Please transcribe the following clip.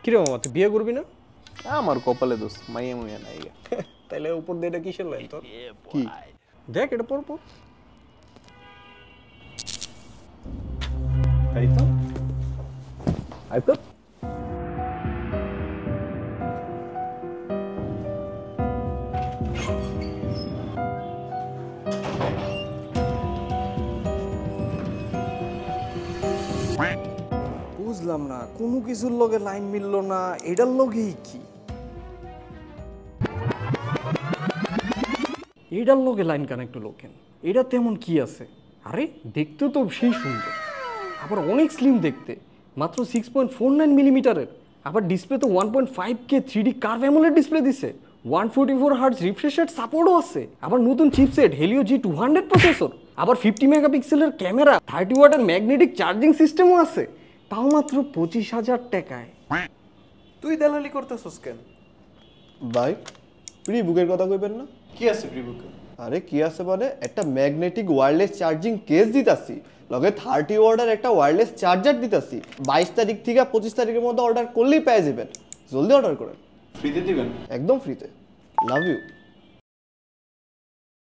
কিরে মামা তুই বিয়ে করবি না? আমার কপালে দোষ মাইয়া মুইয়া নাই। তাহলে উপর দিয়ে এটা কিসের লাইন তোর? কি দেখ এটা পড় পড়। তাই তো আই তো বুঝলাম না, কোনো কিছুর লগে লাইন মিললো না, এটার লগেই কি? এটার লগে লাইন কানেক্ট হলো কেন? এটা তেমন কি আছে? আরে দেখতে তো সেই সুন্দর, আবার অনেক স্লিম দেখতে, মাত্র 6.49 মিলিমিটারের, আবার ডিসপ্লে তো 1.5K 3D curve AMOLED display দিছে, 144 হার্টজ রিফ্রেশ রেট সাপোর্টও আছে, আবার নতুন চিপসেট হেলিও G200 প্রসেসর, আবার 50 মেগাপিক্সেলের ক্যামেরা, 30 ওয়াটের ম্যাগনেটিক চার্জিং সিস্টেমও আছে, তাও মাত্র 25,000 টাকায়। তুই দালালি করতেছস কেন? ভাই প্রি বুকের কথা কইবেন না? কি আছে প্রিবুকে? আরে কি আছে মানে একটা ম্যাগনেটিক ওয়্যারলেস চার্জিং কেস দিতাছি, লগে 30 ওয়াটের একটা ওয়্যারলেস চার্জার দিতাছি। 22 তারিখ থেকে 25 তারিখের মধ্যে অর্ডার করলেই পেয়ে যাবেন। জলদি অর্ডার করেন, ফ্রিতে দিবেন? একদম ফ্রিতে। Love you.